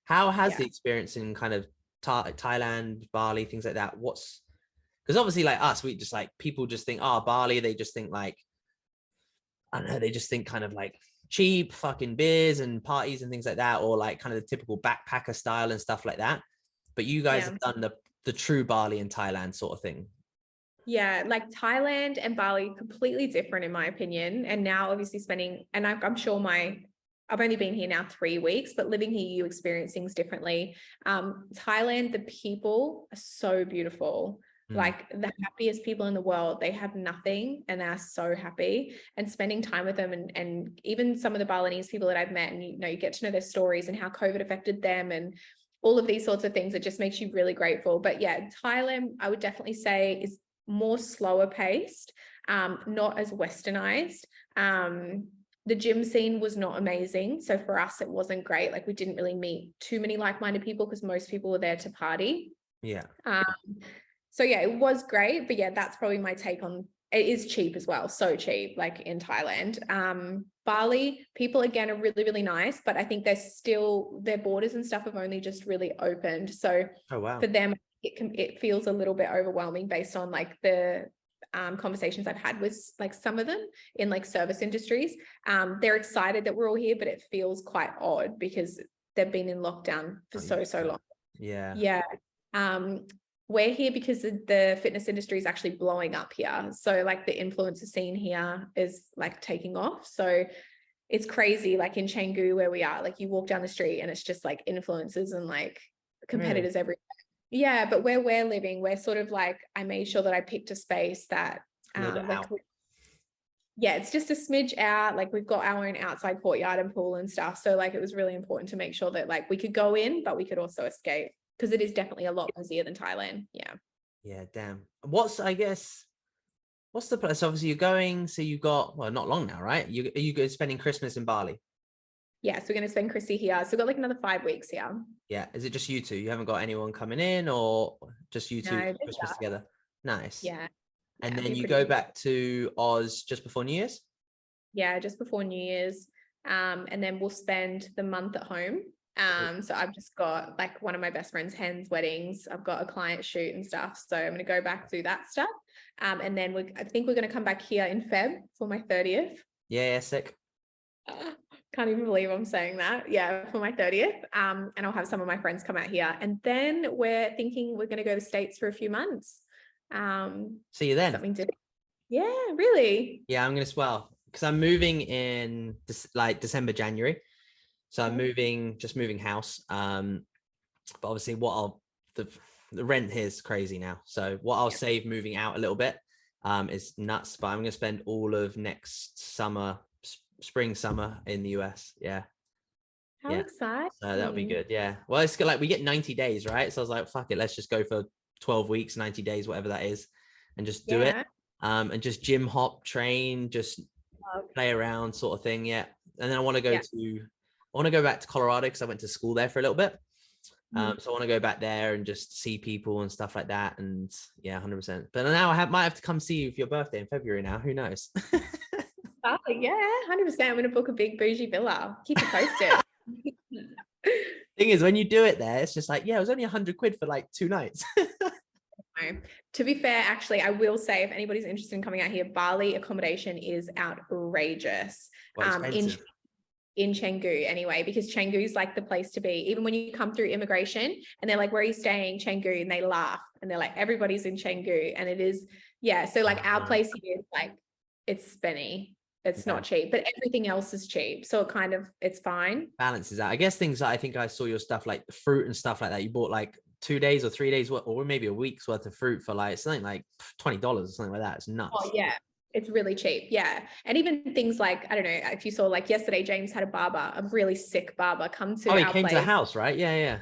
[SPEAKER 1] how has the experience in kind of Thailand, Bali, things like that? Because obviously, like us, we just, like, people just think, oh, Bali, they just think like, I don't know, they just think kind of like cheap fucking beers and parties and things like that, or like kind of the typical backpacker style and stuff like that. But you guys have done the true Bali and Thailand sort of thing.
[SPEAKER 2] yeah, like Thailand and Bali, completely different in my opinion. And now obviously spending, and I'm sure I've only been here now 3 weeks, but living here, you experience things differently. Thailand, the people are so beautiful. Like the happiest people in the world. They have nothing and they're so happy, and spending time with them, and even some of the Balinese people that I've met, and you get to know their stories and how COVID affected them and all of these sorts of things. It just makes you really grateful. But yeah, Thailand, I would definitely say, is more slower paced, not as westernized. The gym scene was not amazing. So for us, it wasn't great. Like, we didn't really meet too many like-minded people because most people were there to party.
[SPEAKER 1] Yeah.
[SPEAKER 2] So yeah, it was great. But yeah, that's probably my take on it. Is cheap as well. So cheap, like in Thailand. Bali, people again are really, really nice, but I think their borders and stuff have only just really opened. So
[SPEAKER 1] Oh, wow.
[SPEAKER 2] for them, it feels a little bit overwhelming based on like the conversations I've had with like some of them in like service industries. They're excited that we're all here, but it feels quite odd because they've been in lockdown for so long.
[SPEAKER 1] Yeah.
[SPEAKER 2] Yeah. We're here because the fitness industry is actually blowing up here. So like the influencer scene here is like taking off. So it's crazy. Like in Canggu where we are, like you walk down the street and it's just like influencers and like competitors everywhere. Yeah, but where we're living, we're sort of like, I made sure that I picked a space that like, yeah, it's just a smidge out. Like we've got our own outside courtyard and pool and stuff. So like it was really important to make sure that like we could go in, but we could also escape, because it is definitely a lot busier than Thailand. Yeah.
[SPEAKER 1] Yeah, damn. What's the place? Obviously you're going, so you got, well, not long now, right? Are you spending Christmas in Bali?
[SPEAKER 2] Yeah, so we're going to spend Chrissy here. So we've got like another 5 weeks here.
[SPEAKER 1] Yeah. Is it just you two? You haven't got anyone coming in, or just you two
[SPEAKER 2] No,
[SPEAKER 1] Christmas together? Nice.
[SPEAKER 2] yeah.
[SPEAKER 1] And
[SPEAKER 2] it'd
[SPEAKER 1] then
[SPEAKER 2] be
[SPEAKER 1] you
[SPEAKER 2] pretty
[SPEAKER 1] go
[SPEAKER 2] cool.
[SPEAKER 1] back to Oz just before New Year's?
[SPEAKER 2] Yeah, just before New Year's. And then we'll spend the month at home. So I've just got like one of my best friend's hen's weddings. I've got a client shoot and stuff. So I'm going to go back do that stuff. And then I think we're going to come back here in Feb for my 30th.
[SPEAKER 1] Yeah, sick.
[SPEAKER 2] Can't even believe I'm saying that. Yeah, for my 30th. And I'll have some of my friends come out here. And then we're thinking we're going to go to the States for a few months.
[SPEAKER 1] See you then.
[SPEAKER 2] Something different. Yeah, really.
[SPEAKER 1] Yeah, I'm gonna swell because I'm moving in like December, January. So I'm just moving house. But obviously the rent here is crazy now. So what I'll save moving out a little bit is nuts. But I'm gonna spend all of next summer, spring, summer in the US. Yeah.
[SPEAKER 2] How exciting.
[SPEAKER 1] So that'll be good. Yeah. Well, it's like we get 90 days, right? So I was like, fuck it, let's just go for 12 weeks, 90 days, whatever that is, and just do it. And just gym hop, train, just play around sort of thing. Yeah. And then I want to go back to Colorado because I went to school there for a little bit. So I want to go back there and just see people and stuff like that. And yeah, 100%. But now might have to come see you for your birthday in February now. Who knows?
[SPEAKER 2] Oh, yeah, 100%. I'm going to book a big bougie villa. Keep you posted.
[SPEAKER 1] Thing is, when you do it there, it's just like, yeah, it was only 100 quid for like 2 nights.
[SPEAKER 2] To be fair, actually, I will say if anybody's interested in coming out here, Bali accommodation is outrageous. In Canggu anyway, because Canggu is like the place to be. Even when you come through immigration and they're like, where are you staying? Canggu. And they laugh and they're like, everybody's in Canggu. And it is, yeah. So like our place here is like, it's spenny. It's not cheap, but everything else is cheap. So it's fine.
[SPEAKER 1] Balances out. I guess things that I think I saw your stuff like the fruit and stuff like that. You bought like 2 days or 3 days or maybe a week's worth of fruit for like something like $20 or something like that. It's nuts.
[SPEAKER 2] Oh yeah. It's really cheap. Yeah. And even things like, I don't know, if you saw like yesterday, James had a really sick barber come to
[SPEAKER 1] he
[SPEAKER 2] our
[SPEAKER 1] came
[SPEAKER 2] place.
[SPEAKER 1] to the house, right? Yeah.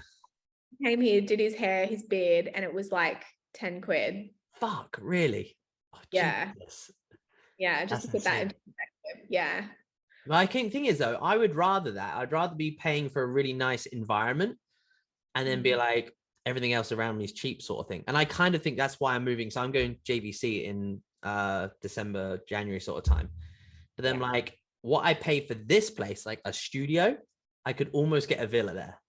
[SPEAKER 2] Came here, did his hair, his beard, and it was like 10 quid.
[SPEAKER 1] Fuck, really? Oh,
[SPEAKER 2] yeah.
[SPEAKER 1] Jesus.
[SPEAKER 2] Yeah. Just to put that into perspective. Yeah.
[SPEAKER 1] My thing is though, I would rather that. I'd rather be paying for a really nice environment and then be like, everything else around me is cheap sort of thing. And I kind of think that's why I'm moving. So I'm going JVC in December, January sort of time. But then like what I pay for this place, like a studio, I could almost get a villa there.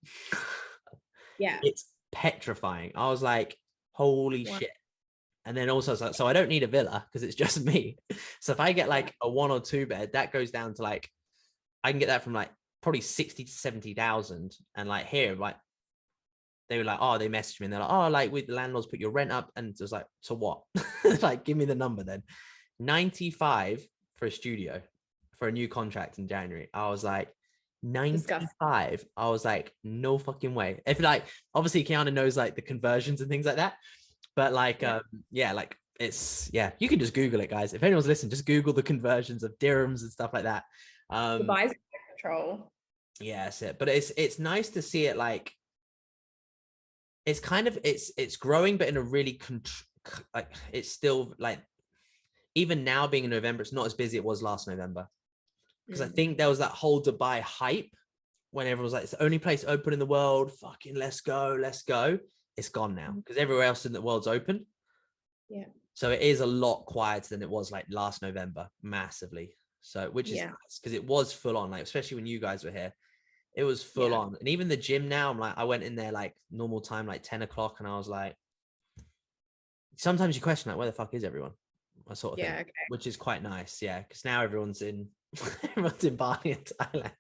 [SPEAKER 2] Yeah.
[SPEAKER 1] It's petrifying. I was like, holy shit. And then also, so I don't need a villa because it's just me. So if I get like a 1 or 2 bed, that goes down to like, I can get that from like probably 60 to 70,000. And like here, like, they were like, oh, they messaged me and they're like, oh, like with the landlords put your rent up. And it was like, so what? Like, give me the number then. 95 for a studio for a new contract in January. I was like, 95. I was like, no fucking way. If like, obviously Kianna knows like the conversions and things like that. But like, like it's, you can just Google it, guys. If anyone's listening, just Google the conversions of dirhams and stuff like that.
[SPEAKER 2] Dubai's control.
[SPEAKER 1] Yeah, that's it. But it's nice to see it like, it's kind of it's growing, but in a really like it's still like even now being in November, it's not as busy as it was last November because I think there was that whole Dubai hype when everyone was like, it's the only place open in the world. Fucking let's go. It's gone now because everywhere else in the world's open.
[SPEAKER 2] Yeah.
[SPEAKER 1] So it is a lot quieter than it was like last November, massively. So which is nice because it was full on, like especially when you guys were here. It was full on. And even the gym now, I'm like, I went in there like normal time, like 10 o'clock. And I was like, sometimes you question like, where the fuck is everyone? That sort of thing,
[SPEAKER 2] okay.
[SPEAKER 1] which is quite nice. Yeah. Cause now everyone's in Bali and Thailand.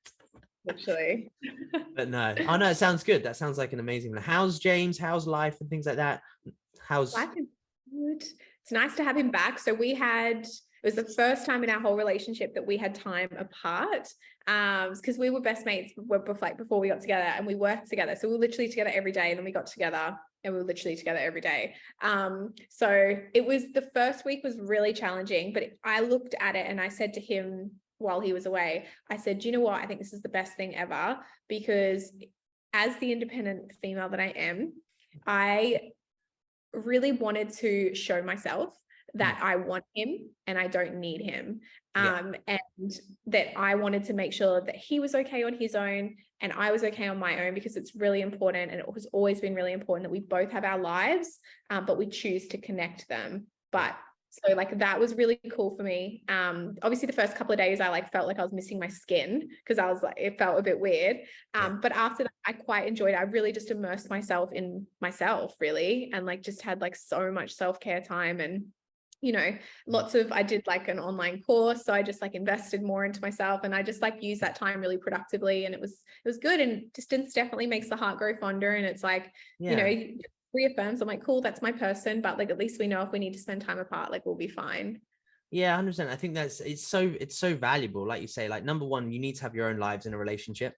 [SPEAKER 2] Literally.
[SPEAKER 1] But no, it sounds good. That sounds like an amazing. How's James? How's life and things like that? How's
[SPEAKER 2] life is good. It's nice to have him back. So it was the first time in our whole relationship that we had time apart. Because we were best mates before we got together and we worked together. So we were literally together every day and then we got together and we were literally together every day. So it was, the first week was really challenging, but I looked at it and I said to him while he was away, I said, do you know what? I think this is the best thing ever because as the independent female that I am, I really wanted to show myself that I want him and I don't need him. And that I wanted to make sure that he was okay on his own and I was okay on my own because it's really important. And it has always been really important that we both have our lives, but we choose to connect them. But So like that was really cool for me. Obviously the first couple of days I like felt like I was missing my skin because I was like, it felt a bit weird. But after that I quite enjoyed it. I really just immersed myself in myself really, and like just had like so much self-care time, and you know, I did like an online course. So I just like invested more into myself, and I just like used that time really productively, and it was good. And distance definitely makes the heart grow fonder. And it's like, you know, reaffirms, I'm like, cool, that's my person, but like at least we know if we need to spend time apart, like we'll be fine.
[SPEAKER 1] Yeah, 100%. I think it's so valuable. Like you say, like number one, you need to have your own lives in a relationship.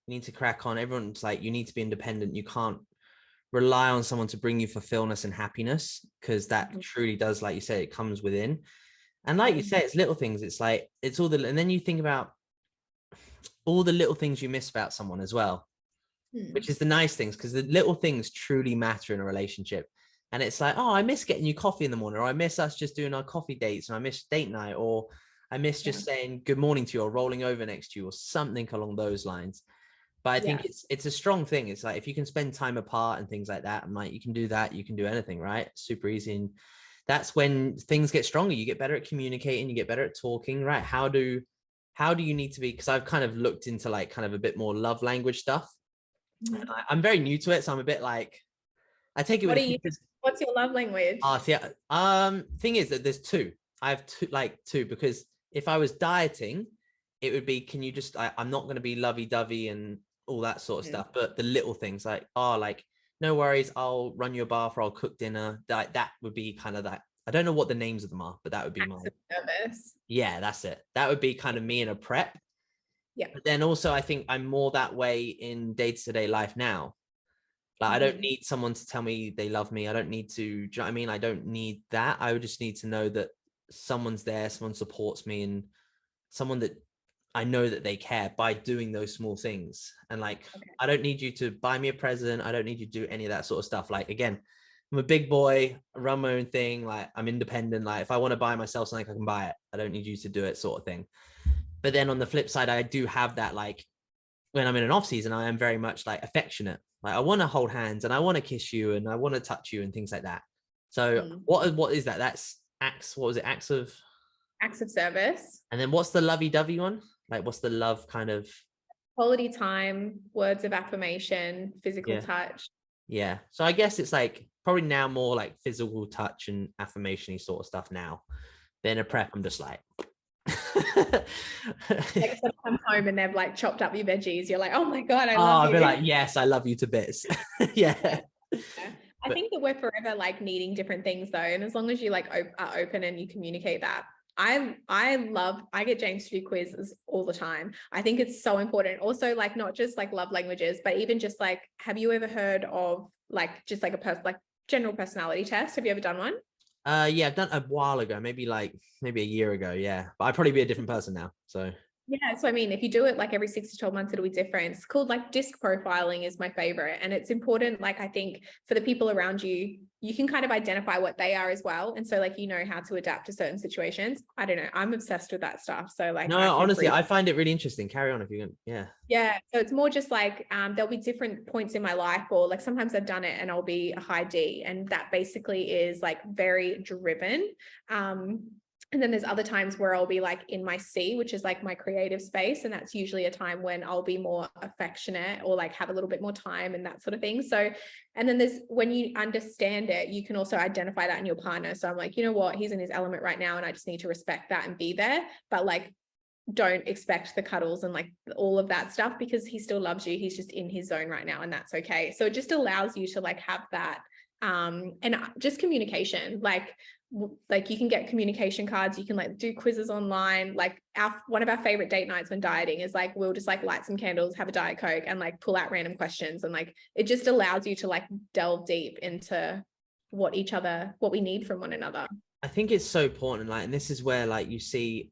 [SPEAKER 1] You need to crack on. Everyone's like, you need to be independent. You can't rely on someone to bring you fulfillment and happiness, because that truly does, like you say, it comes within. And like you say, it's little things. It's like, it's all the, and then you think about all the little things you miss about someone as well, which is the nice things, because the little things truly matter in a relationship. And it's like, oh, I miss getting you coffee in the morning, or I miss us just doing our coffee dates, and I miss date night, or I miss just saying good morning to you, or rolling over next to you, or something along those lines. But I think it's a strong thing. It's like, if you can spend time apart and things like that, and like you can do that, you can do anything, right? Super easy. And that's when things get stronger. You get better at communicating, you get better at talking, right? How do you need to be? Because I've kind of looked into like kind of a bit more love language stuff. I'm very new to it, so I'm a bit like, I take it with
[SPEAKER 2] What's your love language?
[SPEAKER 1] Thing is that there's two. I have two, because if I was dieting, it would be, can you just, I'm not going to be lovey-dovey and all that sort of stuff, but the little things like, like, no worries, I'll run you a bath, or I'll cook dinner. That would be kind of that. I don't know what the names of them are, but that would be my
[SPEAKER 2] service.
[SPEAKER 1] Yeah, that's it. That would be kind of me in a prep.
[SPEAKER 2] Yeah.
[SPEAKER 1] But then also I think I'm more that way in day-to-day life now. Like, I don't need someone to tell me they love me. I don't need to, do you know what I mean? I don't need that. I would just need to know that someone's there, someone supports me, and someone that I know that they care by doing those small things. And like, I don't need you to buy me a present. I don't need you to do any of that sort of stuff. Like, again, I'm a big boy, I run my own thing. Like, I'm independent. Like, if I want to buy myself something, I can buy it. I don't need you to do it, sort of thing. But then on the flip side, I do have that, like, when I'm in an off season, I am very much like affectionate. Like, I want to hold hands, and I want to kiss you, and I want to touch you, and things like that. So what is that? That's acts. What was it? Acts of
[SPEAKER 2] service.
[SPEAKER 1] And then what's the lovey-dovey one? Like, what's the love kind of?
[SPEAKER 2] Quality time, words of affirmation, physical touch.
[SPEAKER 1] Yeah. So I guess it's like probably now more like physical touch and affirmation-y sort of stuff now. Then a prep, I'm just like,
[SPEAKER 2] like come home and they've like chopped up your veggies, you're like, oh my god, I love you.
[SPEAKER 1] I'll be like, yes, I love you to bits. Yeah.
[SPEAKER 2] I think that we're forever like needing different things though, and as long as you like are open and you communicate that. I get James to do quizzes all the time. I think it's so important. Also, like not just like love languages, but even just like, have you ever heard of like just like like general personality test? Have you ever done one?
[SPEAKER 1] Yeah, I've done a while ago, maybe a year ago. Yeah, but I'd probably be a different person now. So
[SPEAKER 2] yeah, so I mean, if you do it like every 6 to 12 months, it'll be different. It's called like disc profiling is my favorite. And it's important, like I think for the people around you, you can kind of identify what they are as well. And so like, you know how to adapt to certain situations. I don't know. I'm obsessed with that stuff. So like,
[SPEAKER 1] no, honestly, I find it really interesting. Carry on if you can. Yeah.
[SPEAKER 2] Yeah. So it's more just like, there'll be different points in my life, or like sometimes I've done it and I'll be a high D, and that basically is like very driven. And then there's other times where I'll be like in my C, which is like my creative space. And that's usually a time when I'll be more affectionate or like have a little bit more time and that sort of thing. So, and then there's, when you understand it, you can also identify that in your partner. So I'm like, you know what, he's in his element right now, and I just need to respect that and be there. But like, don't expect the cuddles and like all of that stuff, because he still loves you. He's just in his zone right now, and that's okay. So it just allows you to like have that, and just communication, like you can get communication cards, you can like do quizzes online. Like one of our favorite date nights when dieting is like, we'll just like light some candles, have a Diet Coke, and like pull out random questions. And like, it just allows you to like delve deep into what we need from one another.
[SPEAKER 1] I think it's so important. Like, and this is where like you see,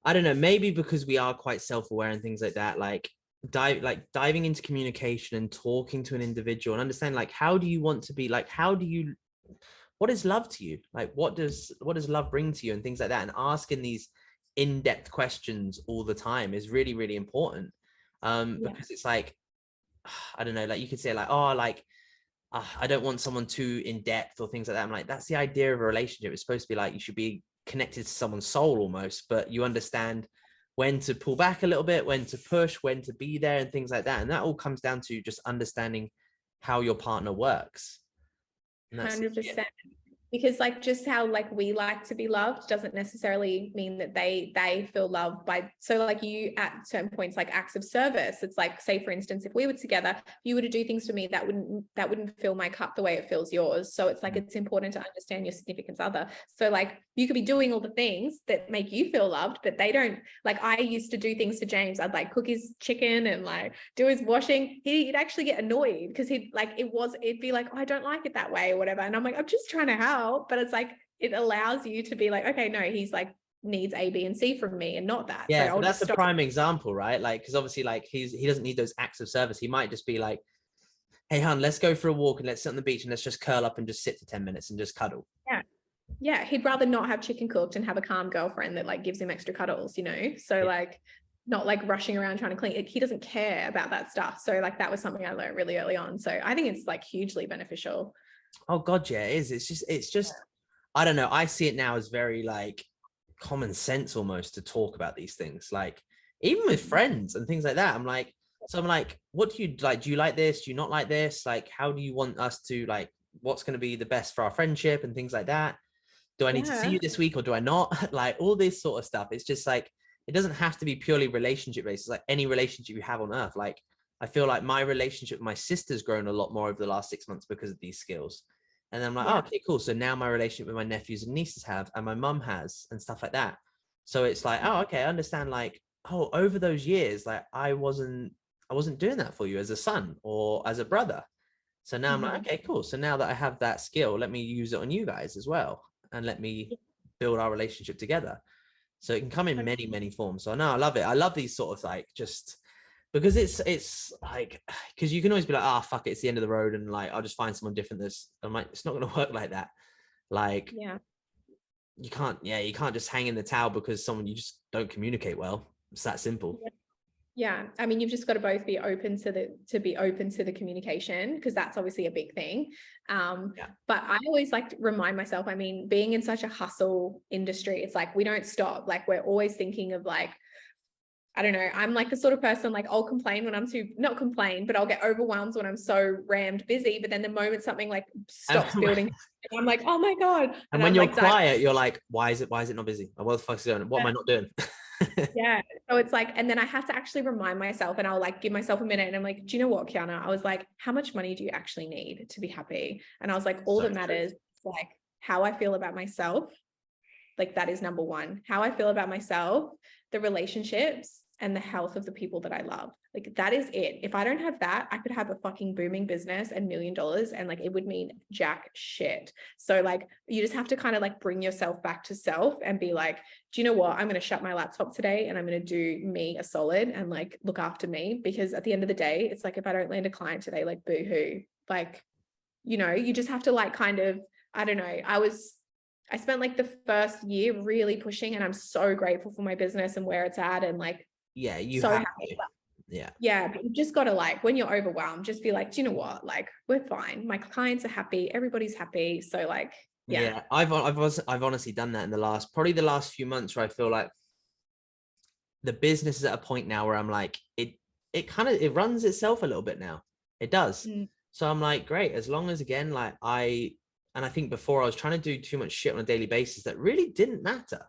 [SPEAKER 1] I don't know, maybe because we are quite self-aware and things like that, like diving into communication and talking to an individual and understand like, how do you want to be, like, what is love to you? Like, what does love bring to you, and things like that. And asking these in-depth questions all the time is really, really important. Because it's like, I don't know, like you could say like, oh, like I don't want someone too in depth or things like that. I'm like, that's the idea of a relationship. It's supposed to be like, you should be connected to someone's soul almost, but you understand when to pull back a little bit, when to push, when to be there, and things like that. And that all comes down to just understanding how your partner works. And that's
[SPEAKER 2] 100%. Because like just how like we like to be loved doesn't necessarily mean that they feel loved by, so like you at certain points, like acts of service, it's like, say for instance, if we were together, you were to do things for me that wouldn't fill my cup the way it fills yours. So it's like, it's important to understand your significant other. So like you could be doing all the things that make you feel loved, but they don't. Like I used to do things for James. I'd like cook his chicken and like do his washing. He'd actually get annoyed because it'd be like, oh, I don't like it that way or whatever, and I'm like, I'm just trying to help. But it's like, it allows you to be like, okay, no, he's like needs A, B, and C from me and not that.
[SPEAKER 1] yeah,
[SPEAKER 2] So I'll
[SPEAKER 1] that's
[SPEAKER 2] just
[SPEAKER 1] a
[SPEAKER 2] stop.
[SPEAKER 1] prime example, right? Like, because obviously, like he doesn't need those acts of service. He might just be like, hey, hon, let's go for a walk and let's sit on the beach and let's just curl up and just sit for 10 minutes and just cuddle.
[SPEAKER 2] Yeah, he'd rather not have chicken cooked and have a calm girlfriend that like gives him extra cuddles, you know? So like not like rushing around trying to clean. He doesn't care about that stuff. So like that was something I learned really early on. So I think it's like hugely beneficial.
[SPEAKER 1] Oh God, yeah, it is. It's just I don't know. I see it now as very like common sense almost to talk about these things. Like even with friends and things like that. I'm like, what do you like? Do you like this? Do you not like this? Like, how do you want us to like, what's going to be the best for our friendship and things like that? Do I need to see you this week or do I not? Like all this sort of stuff. It's just like, it doesn't have to be purely relationship based. It's like any relationship you have on earth. Like I feel like my relationship with my sister's grown a lot more over the last 6 months because of these skills. And then I'm like, oh, okay, cool. So now my relationship with my nephews and nieces have, and my mum has, and stuff like that. So it's like, oh, okay, I understand. Like, oh, over those years, like I wasn't doing that for you as a son or as a brother. So now I'm like, okay, cool. So now that I have that skill, let me use it on you guys as well, and let me build our relationship together. So it can come in many, many forms. So no, I love it. I love these sort of like just because it's like because you can always be like, ah, fuck it, it's the end of the road, and like I'll just find someone different. I'm like, it's not going to work like that. Like, you can't just hang in the towel because someone you just don't communicate well. It's that simple.
[SPEAKER 2] Yeah, I mean, you've just got to both be open to the communication, because that's obviously a big thing. But I always like to remind myself, I mean, being in such a hustle industry, it's like we don't stop. Like we're always thinking of like, I don't know, I'm like the sort of person, like I'll complain when I'm not complain, but I'll get overwhelmed when I'm so rammed busy. But then the moment something like stops building, I'm like, oh my God.
[SPEAKER 1] And when
[SPEAKER 2] I'm
[SPEAKER 1] you're
[SPEAKER 2] like,
[SPEAKER 1] quiet, you're like, why is it not busy? What the fuck's going on? What am I not doing?
[SPEAKER 2] Yeah. So it's like, and then I have to actually remind myself, and I'll like give myself a minute, and I'm like, do you know what, Kianna? I was like, how much money do you actually need to be happy? And I was like, all that matters is like how I feel about myself. Like that is number one. How I feel about myself, the relationships, and the health of the people that I love. Like that is it. If I don't have that, I could have a fucking booming business and $1 million, and like it would mean jack shit. So like you just have to kind of like bring yourself back to self and be like, do you know what? I'm going to shut my laptop today and I'm going to do me a solid and like look after me, because at the end of the day, it's like if I don't land a client today, like boo-hoo. Like, you know, you just have to like kind of, I don't know. I spent like the first year really pushing, and I'm so grateful for my business and where it's at, and like,
[SPEAKER 1] yeah, you
[SPEAKER 2] so
[SPEAKER 1] have
[SPEAKER 2] happy.
[SPEAKER 1] to.
[SPEAKER 2] Yeah, but you just got to like, when you're overwhelmed, just be like, do you know what? Like, we're fine. My clients are happy. Everybody's happy. So like, yeah.
[SPEAKER 1] I've honestly done that in the last few months, where I feel like the business is at a point now where I'm like, it runs itself a little bit now. It does. So I'm like, great, as long as again, like I think before I was trying to do too much shit on a daily basis that really didn't matter.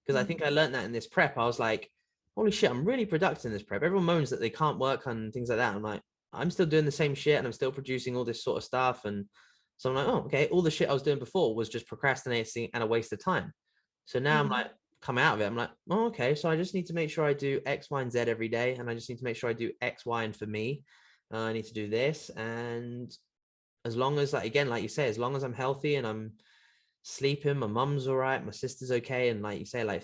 [SPEAKER 1] Because I think I learned that in this prep. I was like, holy shit, I'm really productive in this prep. Everyone moans that they can't work on things like that. I'm like, I'm still doing the same shit and I'm still producing all this sort of stuff. And so I'm like, oh, okay, all the shit I was doing before was just procrastinating and a waste of time. So now I'm like, come out of it. I'm like, oh, okay, so I just need to make sure I do X, Y, and Z every day. And I just need to make sure I do X, Y, and for me, I need to do this. And as long as, like, again, like you say, as long as I'm healthy and I'm sleeping, my mum's all right, my sister's okay. And like you say, like,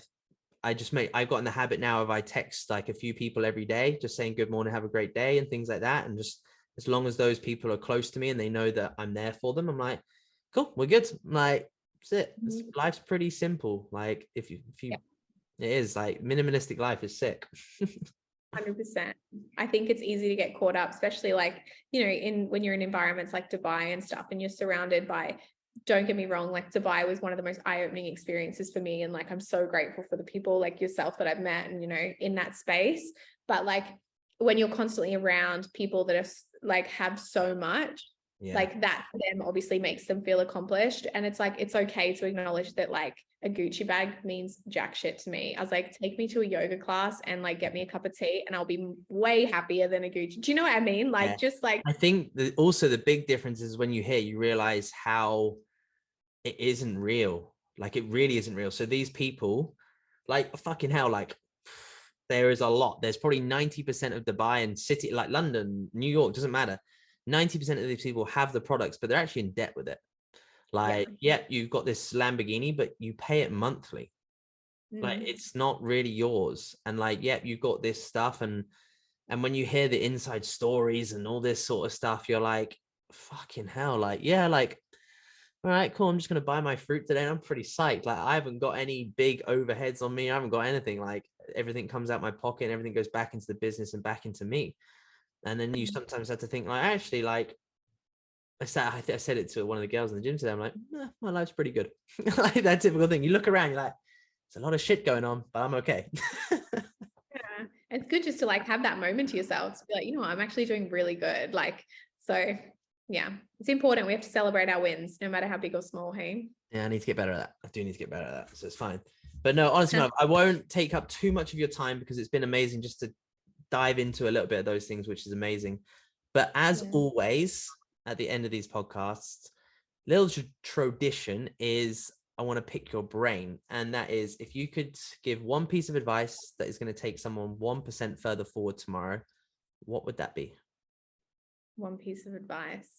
[SPEAKER 1] I've got in the habit now of I text like a few people every day, just saying good morning, have a great day, and things like that. And just as long as those people are close to me and they know that I'm there for them, I'm like, cool, we're good. I'm like, that's it. Life's pretty simple. Like if you, it is like minimalistic life is sick.
[SPEAKER 2] 100%. I think it's easy to get caught up, especially like, you know, when you're in environments like Dubai and stuff, and you're surrounded by, don't get me wrong, like Dubai was one of the most eye-opening experiences for me. And like, I'm so grateful for the people like yourself that I've met and, you know, in that space. But like, when you're constantly around people that are like, have so much, like that for them obviously makes them feel accomplished. And it's like, it's okay to acknowledge that like a Gucci bag means jack shit to me. I was like, take me to a yoga class and like get me a cup of tea and I'll be way happier than a Gucci. Do you know what I mean? Like, just like,
[SPEAKER 1] I think also the big difference is when you realize how it isn't real. Like it really isn't real. So these people, like fucking hell, like there is a lot. There's probably 90% of Dubai and city like London, New York, doesn't matter. 90% of these people have the products, but they're actually in debt with it. Like, yeah, you've got this Lamborghini, but you pay it monthly. Like it's not really yours. And like, yeah, you've got this stuff. And when you hear the inside stories and all this sort of stuff, you're like, fucking hell, like, yeah, like, all right, cool. I'm just going to buy my fruit today. And I'm pretty psyched. Like I haven't got any big overheads on me. I haven't got anything. Like everything comes out my pocket and everything goes back into the business and back into me. And then you sometimes have to think like, actually, like I said it to one of the girls in the gym today. I'm like, my life's pretty good. Like that typical thing. You look around, you're like, there's a lot of shit going on, but I'm okay.
[SPEAKER 2] Yeah, it's good just to like have that moment to yourself to be like, you know what, I'm actually doing really good. Like, so yeah, it's important. We have to celebrate our wins, no matter how big or small. Hey.
[SPEAKER 1] Yeah, I need to get better at that. I do need to get better at that. So it's fine. But no, honestly, I won't take up too much of your time because it's been amazing just to dive into a little bit of those things, which is amazing. But as always, at the end of these podcasts, little tradition is I want to pick your brain. And that is, if you could give one piece of advice that is going to take someone 1% further forward tomorrow, what would that be?
[SPEAKER 2] One piece of advice.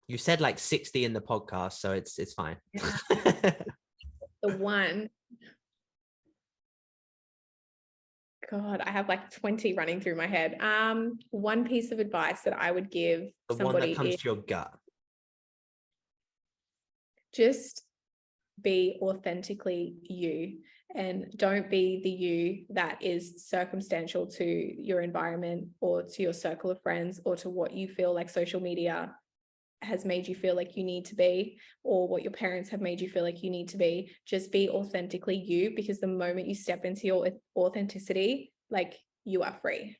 [SPEAKER 1] You said like 60 in the podcast, so it's fine.
[SPEAKER 2] Yeah. The one. God, I have like 20 running through my head. One piece of advice that I would give
[SPEAKER 1] the
[SPEAKER 2] somebody
[SPEAKER 1] one that comes to your gut.
[SPEAKER 2] Just be authentically you and don't be the you that is circumstantial to your environment or to your circle of friends or to what you feel like social media has made you feel like you need to be, or what your parents have made you feel like you need to be. Just be authentically you, because the moment you step into your authenticity, like you are free.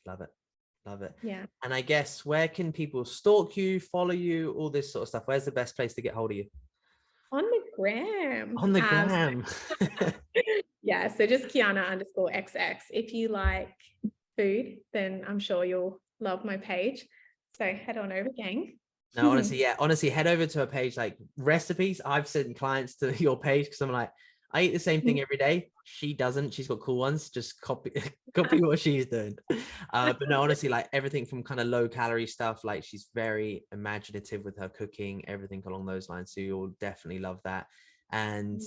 [SPEAKER 1] Love it. Love it.
[SPEAKER 2] Yeah.
[SPEAKER 1] And I guess, where can people stalk you, follow you, all this sort of stuff? Where's the best place to get hold of you?
[SPEAKER 2] On the gram.
[SPEAKER 1] On the gram.
[SPEAKER 2] Yeah. So just Kianna_XX. If you like food, then I'm sure you'll love my page. So head on over, gang.
[SPEAKER 1] No, honestly, yeah. Honestly, head over to a page like recipes. I've sent clients to your page because I'm like, I eat the same thing every day. She doesn't. She's got cool ones. Just copy what she's doing. But no, honestly, like everything from kind of low calorie stuff. Like she's very imaginative with her cooking, everything along those lines. So you'll definitely love that. And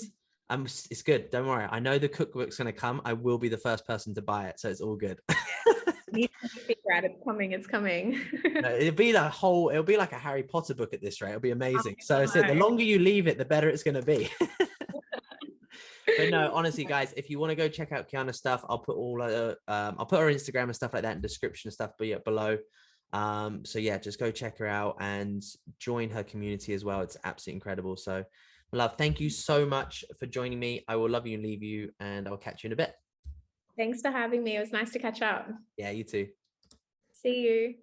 [SPEAKER 1] it's good. Don't worry. I know the cookbook's going to come. I will be the first person to buy it. So it's all good.
[SPEAKER 2] You figure out it's coming.
[SPEAKER 1] No, it'll be like a Harry Potter book at this rate. It'll be amazing. So the longer you leave it, the better it's going to be. But no, honestly, guys, if you want to go check out Kianna's stuff, I'll put I'll put her Instagram and stuff like that in the description and stuff below. So yeah, just go check her out and join her community as well. It's absolutely incredible. So love, thank you so much for joining me. I will love you and leave you, and I'll catch you in a bit.
[SPEAKER 2] Thanks for having me. It was nice to catch up.
[SPEAKER 1] Yeah, you too.
[SPEAKER 2] See you.